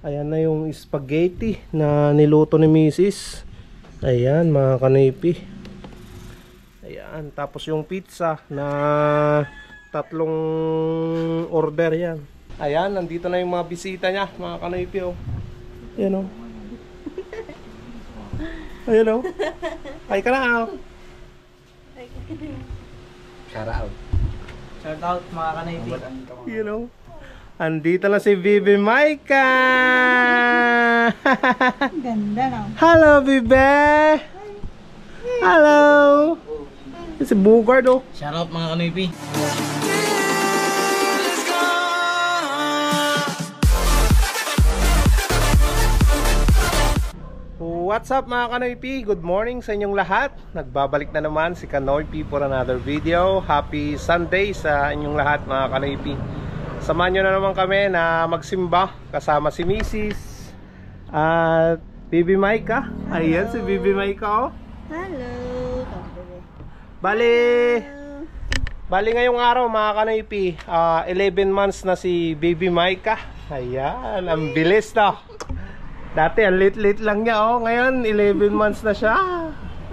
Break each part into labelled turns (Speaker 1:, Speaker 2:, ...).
Speaker 1: Ayan na yung spaghetti na niluto ni Mrs. Ayan mga kanipi. Ayan, tapos yung pizza na tatlong order yan. Ayan, nandito na yung mga bisita niya mga kanipi oh. Ayan oh. Ayan oh. Hi ka na oh.
Speaker 2: Shout out. Shout out mga kanipi.
Speaker 1: You know, andito na si Bibi Maika.
Speaker 3: Ganda na.
Speaker 1: Hello, Bibi. Hello. Si Bugard oh.
Speaker 2: Shout out mga kanipi.
Speaker 1: What's up mga Kanoypi? Good morning sa inyong lahat. Nagbabalik na naman si Kanoypi for another video. Happy Sunday sa inyong lahat mga Kanoypi. Samahan nyo na naman kami na magsimba kasama si Mrs. at Bibi Maika. Ayan si Bibi Maika oh.
Speaker 3: Hello.
Speaker 1: Bali ngayong araw mga Kanoypi, 11 months na si Bibi Maika. Ayan, ang bilis na. Dati ang lit-lit lang niya oh. Ngayon 11 months na siya.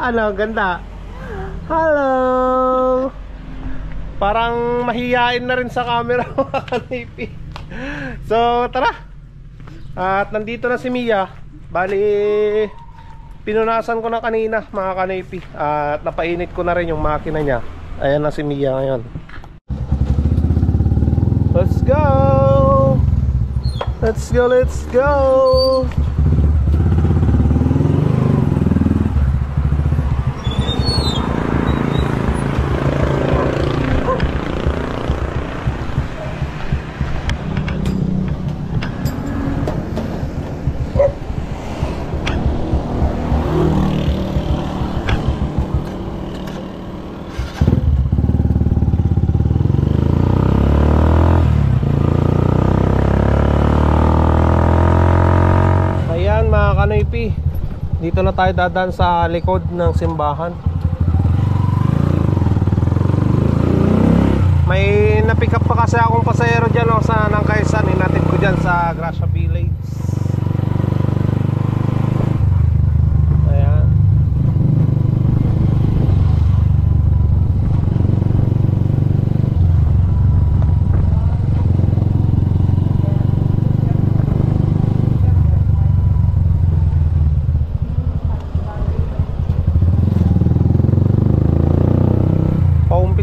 Speaker 1: Ano, ganda. Hello. Parang mahihain na rin sa camera mga Kanipi. So tara. At nandito na si Mia. Bali pinunasan ko na kanina mga Kanipi. At napainit ko na rin yung makina niya. Ayan na si Mia ngayon. Let's go. Let's go, let's go. Kanoypi, dito na tayo dadaan sa likod ng simbahan. May napick up pa kasi akong pasahero dyan oh, sa Nangkaisan. Hinatid ko dyan sa Gracia Village. Ayan.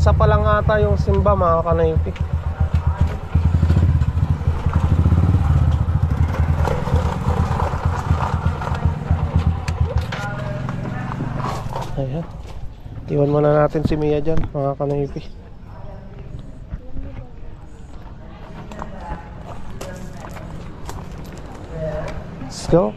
Speaker 1: Isa pa lang ata yung simba mga Kanoypi. Ayan. Iwan muna natin si Mia dyan mga Kanoypi. Let's go.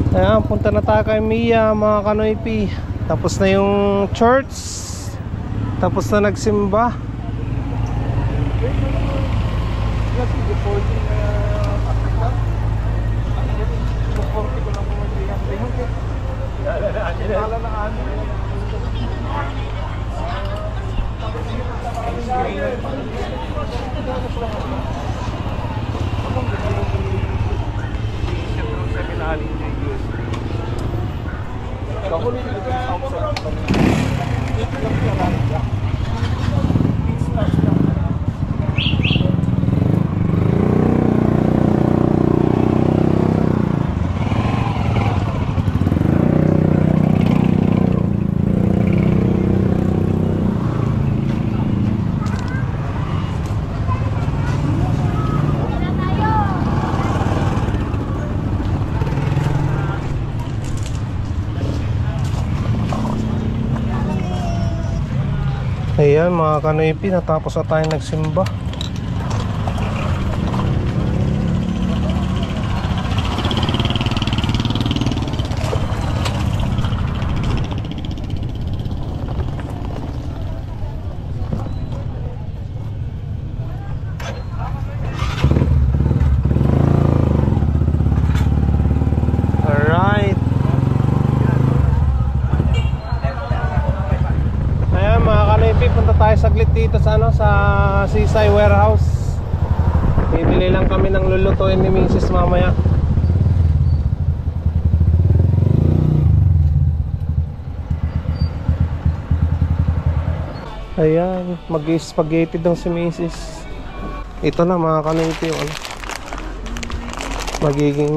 Speaker 1: Ayan, punta na tayo kay Mia mga Kanoypi. Tapos na yung church. Tapos na nagsimba. Ayan mga Kanoypi, natapos na tayo nagsimba. punta tayo saglit dito sa ano, sa Seaside Warehouse. Bibili lang kami ng lulutuin ni Mrs. mamaya. Ayan, mag-spaghetti daw si Mrs. Ito na mga kanoypi yung ano, magiging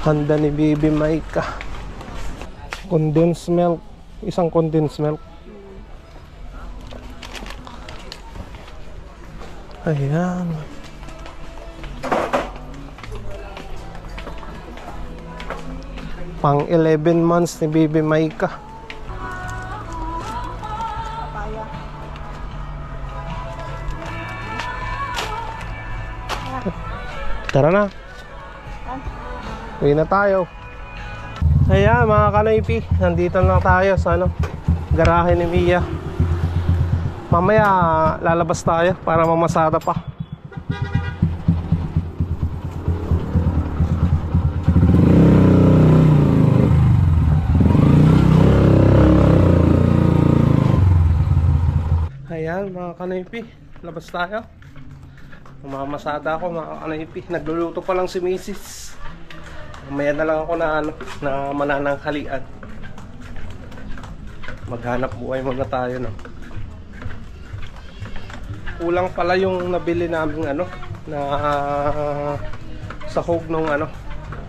Speaker 1: handa ni Baby Maika. Condensed milk, isang condensed milk. Ayan. Pang 11 months ni Baby Maika. Tara na. Uwi na tayo. Ayan mga kanoypi, nandito na tayo sa ano, garahe ni Mia. Mamaya lalabas tayo para mamasada pa. Ayan mga kanoypi, labas tayo. Mamasada ako mga kanoypi. Nagluluto pa lang si Mrs. Mamaya na lang ako na ano, na manananghalian. Maghanap buhay muna tayo, no. Kulang pala yung nabili namin ano, na sahog nung ano,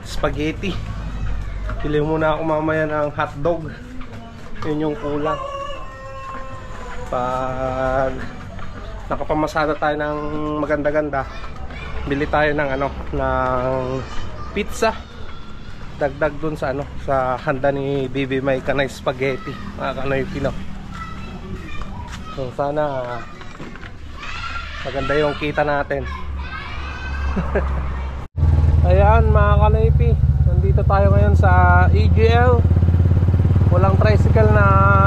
Speaker 1: spaghetti. Pili muna ako mamaya ng hotdog. Yun yung kulang. Pag nakapamasada tayo ng maganda-ganda, bili tayo ng ano, ng pizza. Dagdag dun sa ano, sa handa ni Baby Maika na spaghetti, mga kanoypi, no. So sana maganda yung kita natin. Ayan mga kanoypi, nandito tayo ngayon sa EGL. Walang tricycle na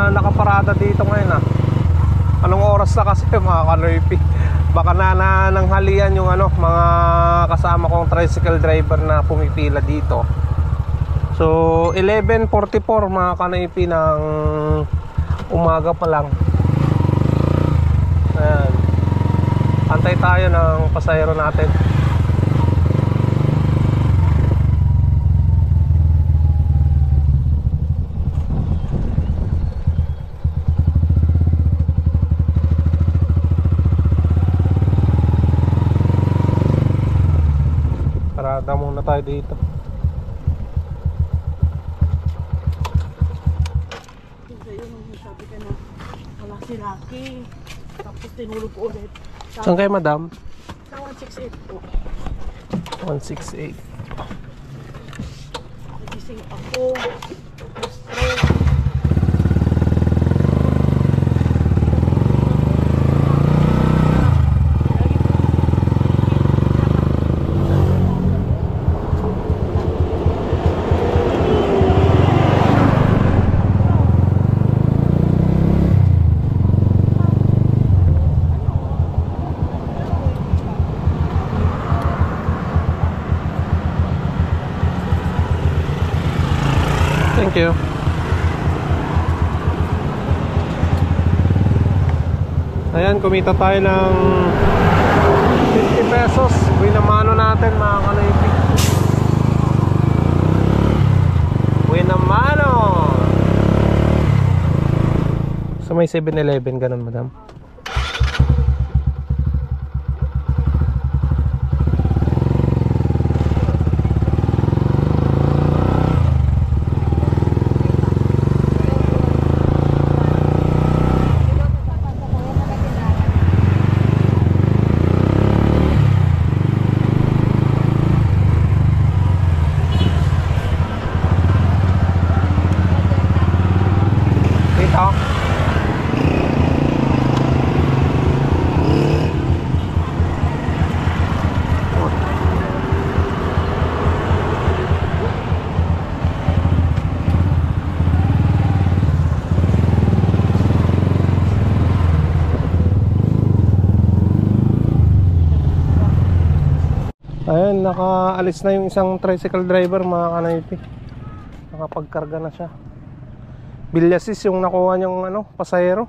Speaker 1: nakaparada dito ngayon, ah. Anong oras na kasi mga kanoypi? Baka nananghalian yung ano, mga kasama kong tricycle driver na pumipila dito. So 11:44 mga kanoypi ng umaga pa lang. Ayan. Antay tayo ng pasahero natin. Parada muna tayo dito.
Speaker 3: Sabi ka na, wala si Rocky. Tapos tinulog ko ulit.
Speaker 1: Saan kayo, madam?
Speaker 3: Sa 168 po.
Speaker 1: 168.
Speaker 3: Nagising ako. Stress.
Speaker 1: Thank you. Ayan, kumita tayo ng 50 pesos. Winamano natin mga kanoypi. Winamano. So may 7-Eleven ganun, madam? Ayan, nakaalis na yung isang tricycle driver mga kanoypi. Nakapagkarga na siya. Bilyasis yung nakuha niyang ano, pasahero.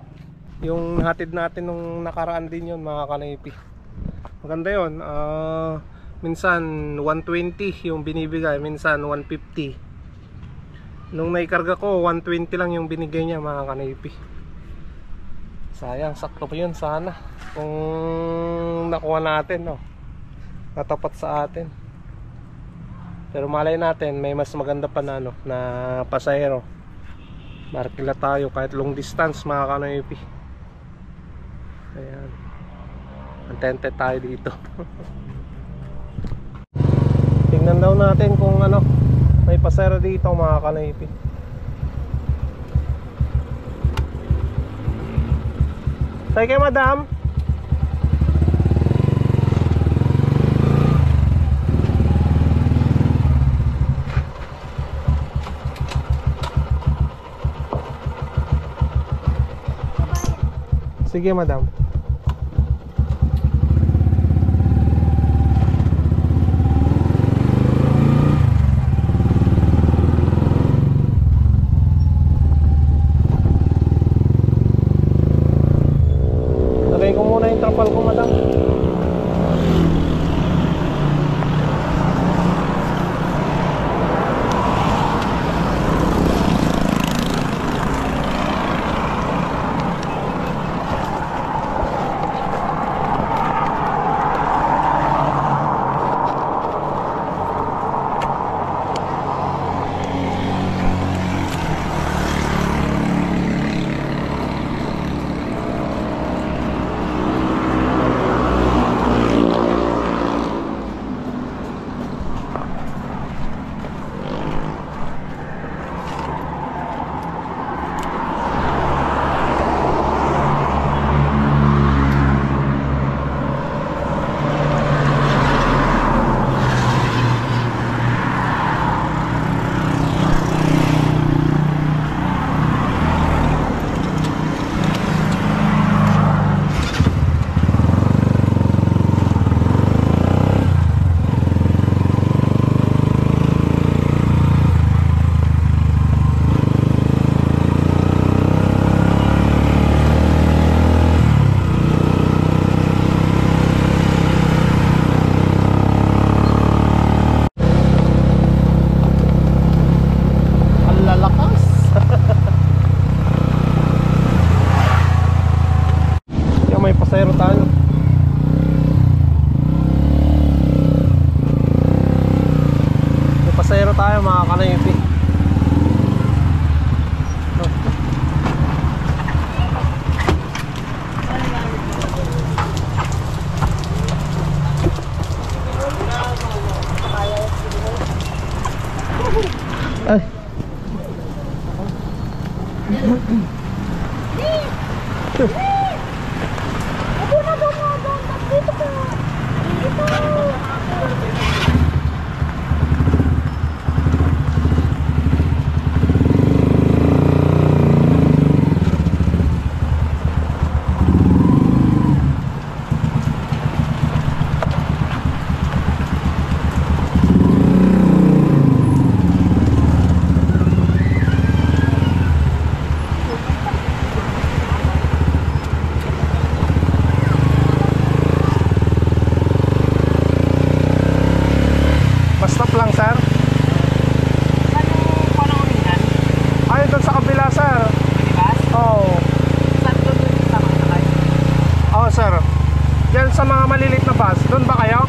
Speaker 1: Yung hatid natin nung nakaraan din yun mga kanaypi. Maganda yun. Minsan 120 yung binibigay, minsan 150. Nung naikarga ko 120 lang yung binigay niya mga kanaypi. Sayang, sakto pa yun sana kung nakuha natin, no? Natapat sa atin. Pero malay natin may mas maganda pa na, no, na pasahero. Markila tayo kahit long distance mga kanaypi. Ayan, contented tayo dito. Tingnan daw natin kung ano may pasahero dito mga kanaypi. Say kay madam. Sige madam. Lagay ko muna yung trapal ko madam. Pasahero tayo. May pasahero tayo mga kanaypi. Ay. Stop lang sir.
Speaker 2: Paano umingan?
Speaker 1: Ay, doon sa kabila sir.
Speaker 2: Diba?
Speaker 1: Oo.
Speaker 2: Saan doon sa mga sakay?
Speaker 1: Oo sir. Diyan sa mga malilit na bus. Doon ba kayo?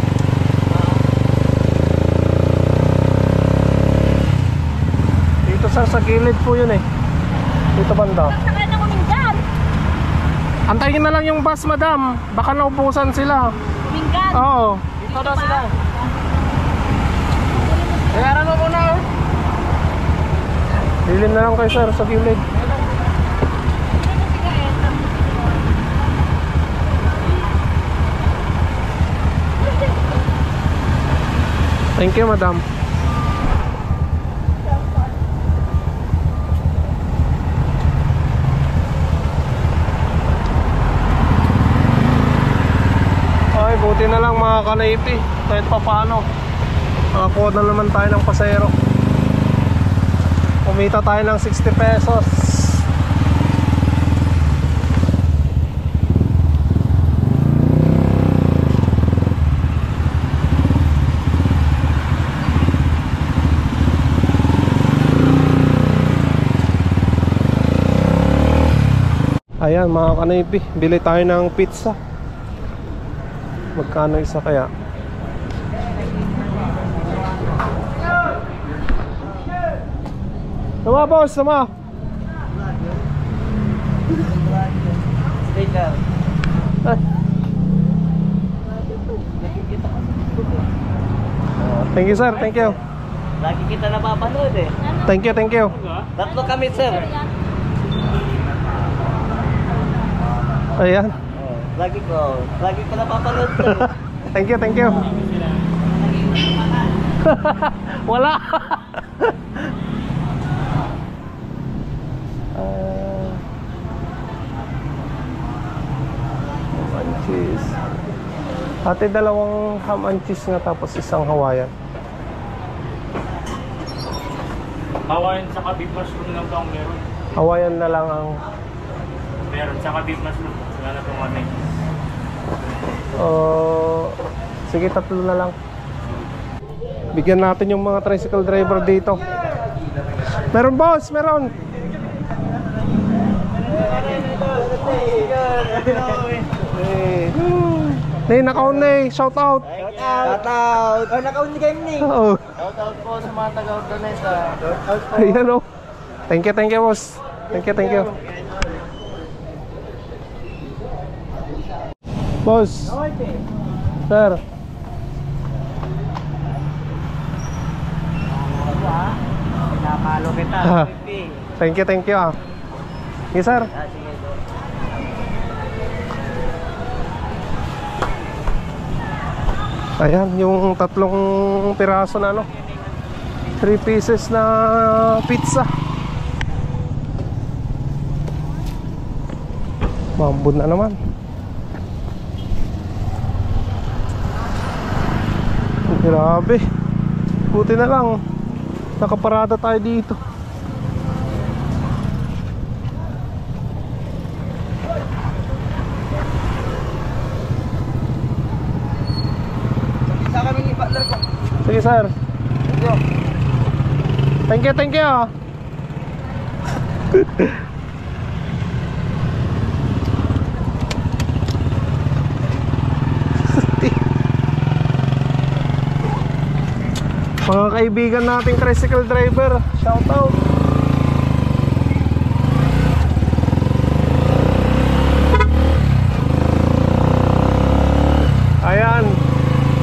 Speaker 1: Dito sir sa gilid po yun eh. Dito banda.
Speaker 3: Sakay na kuminggan.
Speaker 1: Antayin na lang yung bus madam. Baka naubusan sila.
Speaker 3: Kuminggan.
Speaker 1: Oo.
Speaker 2: Dito daw sila. Bayaran mo muna oh.
Speaker 1: Dilim na lang kayo sir sa gilid. Thank you madam. Ay, buti na lang mga kanaypi. Kahit pa paano nakakuha na naman tayo ng pasahero. Kumita tayo ng 60 pesos. Ayan mga kanipi, bili tayo ng pizza. Magkano isa kaya? Sama boss, sama.
Speaker 2: Sticker.
Speaker 1: Thank you sir, thank you.
Speaker 2: Lagi kita napapanood eh.
Speaker 1: Thank you, thank you.
Speaker 2: Tatlo kami, sir.
Speaker 1: Ayan.
Speaker 2: Lagi ko napapanood, sir.
Speaker 1: Thank you, thank you. Wala. Ham and cheese. Ate, dalawang ham and cheese nga tapos isang Hawaiian.
Speaker 4: Hawaiian sa beef mushroom lang po ang meron.
Speaker 1: Hawaiian na lang ang...
Speaker 4: Meron sa beef mushroom. Wala na pong ano.
Speaker 1: Sige, tatlo na lang. Bigyan natin yung mga tricycle driver dito. Meron boss, meron. Nay, nakaon na shout out.
Speaker 2: Shout out. Oh, nakaon ni game ni.
Speaker 1: Oo.
Speaker 2: Shout out po sa mga taga-organisa.
Speaker 1: Ayan o. Thank you boss. Thank you. Boss. Sir.
Speaker 2: Pinapalo kita.
Speaker 1: Thank you ah. Yes sir.
Speaker 2: Sige.
Speaker 1: Ayan, yung tatlong piraso na 3 pieces na pizza. Mambun na naman. Grabe. Buti na lang nakaparada tayo dito. Sige sir. Thank you ah. Mga kaibigan nating tricycle driver, shout out. Ayan,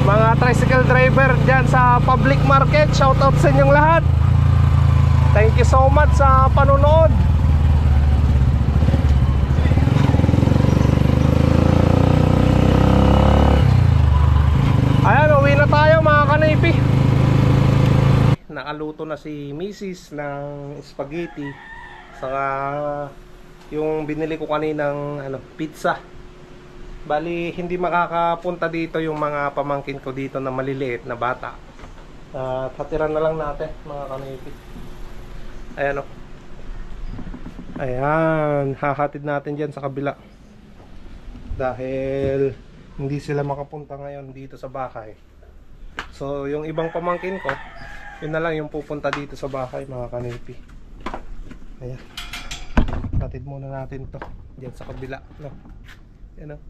Speaker 1: mga tricycle driver dyan sa public market, shout out sa inyong lahat. Thank you so much sa panonood. Ayan, uwi na tayo mga kanipi. Nakaluto na si Mrs. ng spaghetti saka yung binili ko kaninang pizza. Bali hindi makakapunta dito yung mga pamangkin ko dito na maliliit na bata. At hatiran na lang natin mga kanipi. Ayan o. Ayan, hahatid natin dyan sa kabila. Dahil hindi sila makapunta ngayon dito sa bahay. So yung ibang pamangkin ko, yun na lang yung pupunta dito sa bahay mga kanipi. Ayan, hatid muna natin to dyan sa kabila, no? Ayan o.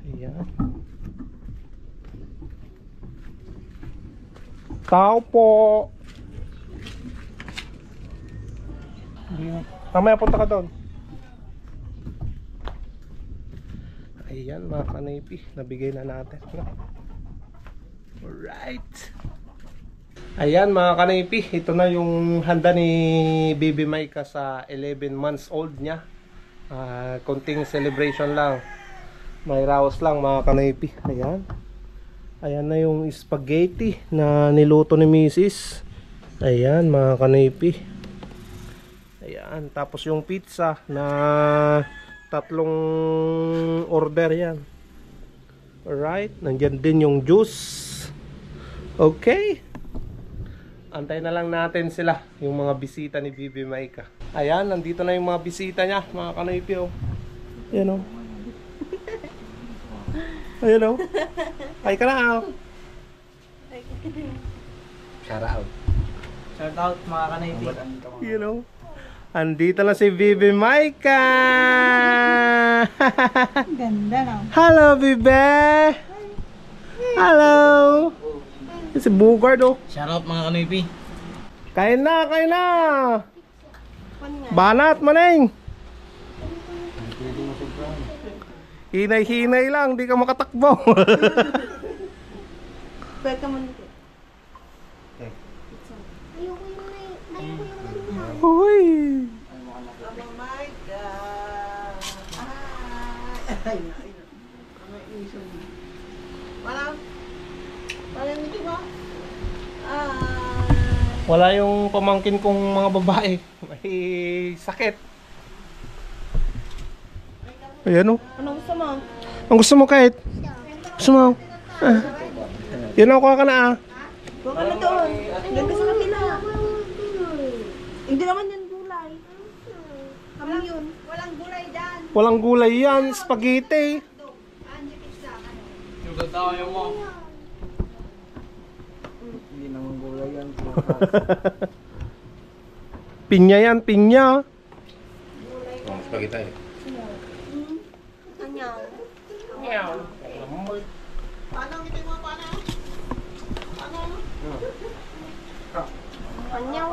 Speaker 1: Ayan. Tao po. Mamaya punta ka doon. Ayan mga kanipi, nabigay na natin, no? Alright. Ayan mga kanipi, ito na yung handa ni Baby Maika sa 11 months old niya. Konting celebration lang. May raos lang mga kanipi. Ayan. Ayan na yung spaghetti na niluto ni Mrs. Ayan mga kanipi. Ayan, tapos yung pizza na tatlong order yan. Alright, nandyan din yung juice. Okay, antay na lang natin sila, yung mga bisita ni Bibi Maika. Ayan, nandito na yung mga bisita niya mga kanipi oh. Ayan oh. Ayan oh. Ay ka na oh.
Speaker 2: Shout out. Shout out mga kanaypi.
Speaker 1: You know, andito na si Bibi Maika.
Speaker 3: Ganda na.
Speaker 1: Hello, Bibi. Hello. Si Bugard, oh.
Speaker 2: Shout out mga kanaypi.
Speaker 1: Kain na, kain na. Banat, maneng. Hinay-hinay lang, di ka makatakbo.
Speaker 3: Pwede ka muna.
Speaker 1: Uy.
Speaker 3: Oh my God. Ay, Walang hindi mo?
Speaker 1: Wala yung pamangkin kong mga babae. May sakit. Ayan, oh.
Speaker 3: Anong gusto mo?
Speaker 1: Ang gusto mo, kahit? Gusto mo? Yan ako ka na, ah.
Speaker 3: Huwag ka na doon. Doon ka sa kapila. Hindi naman yan gulay. Kami yun. Walang gulay dyan.
Speaker 1: Walang gulay yan, spaghetti.
Speaker 2: Yung tatawa mo. Hindi naman gulay yan.
Speaker 1: Pinya yan, pinya.
Speaker 5: Spaghetti.
Speaker 3: Paano ngiti mo? Paano? Panyaw.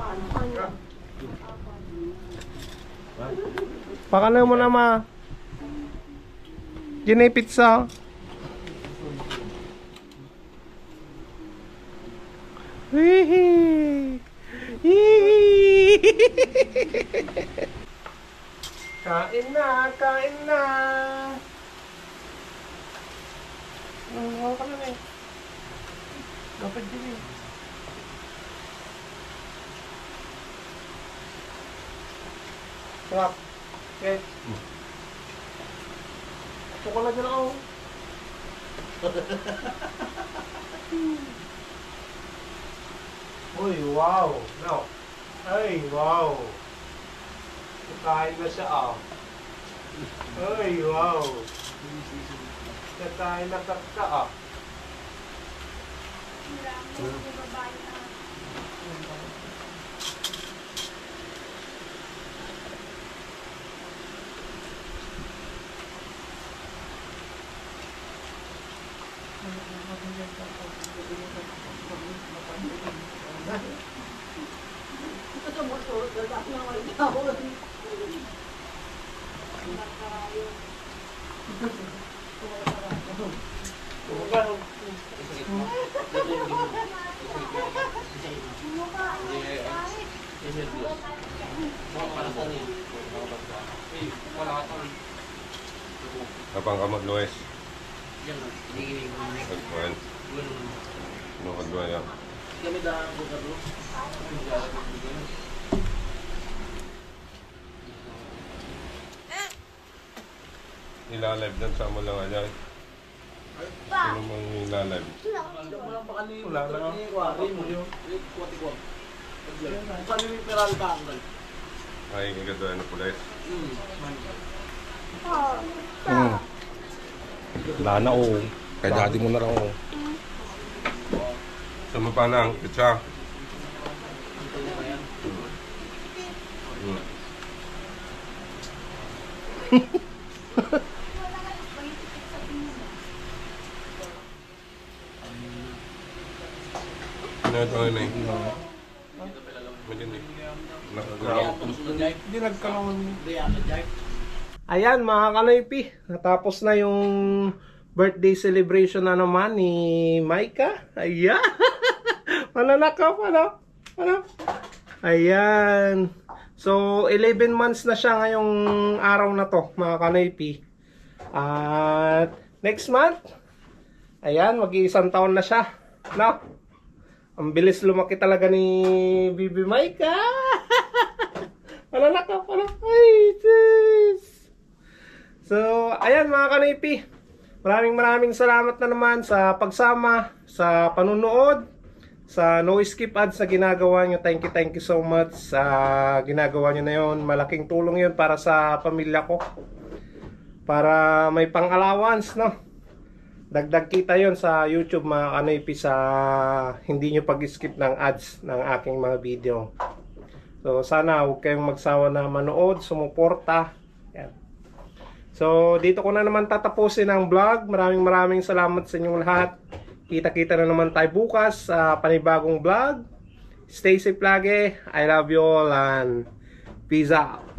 Speaker 1: Pakana mo na, ma. Diyan ay pizza. Hihi. Hihi. Kain na, kain na. Ano ka na, eh? Dapat din, eh. Sarap. Okay. Ito ko na dyan ako. Uy, wow. No. Ay, wow. Kakain na siya, ah. Ay, wow. Kakain na kakka, ah.
Speaker 5: Kapang ka mag-Lues? Pagkuhan. Ano ka-duwan yan? Ilalive dan sama lang aja. Sino mang ilalive?
Speaker 1: Wala na.
Speaker 5: Ay, kagaduhan na pula.
Speaker 1: Wala na, oh. Kaya daddy mo na raw, oh.
Speaker 5: Sama pa nang, pizza. Ano ito na eh? Maganda eh. Nakagalaw.
Speaker 1: Hindi nagkaroon. Ayan, mga kanoypi. Natapos na yung birthday celebration na naman ni Maika. Ayan. Mananakap, ano? Ano? Ayan. So, 11 months na siya ngayong araw na to, mga kanoypi. At next month, ayan, mag-iisang taon na siya. No? Ang bilis lumaki talaga ni Bibi Maika. Mananakap, ano? Ay, sis. So, ayan mga kanoypi. Maraming salamat na naman sa pagsama, sa panunood, sa no skip ads na ginagawa nyo. Thank you so much sa ginagawa nyo na yun. Malaking tulong yun para sa pamilya ko. Para may pang-allowance, no? Dagdag kita yon sa YouTube mga kanoypi sa hindi nyo pag-skip ng ads ng aking mga video. So sana huwag kayong magsawa na manood, sumuporta. Yan. So dito ko na naman tatapusin ang vlog. Maraming salamat sa inyong lahat. Kita-kita na naman tayo bukas sa panibagong vlog. Stay safe lagi. I love you all and peace out.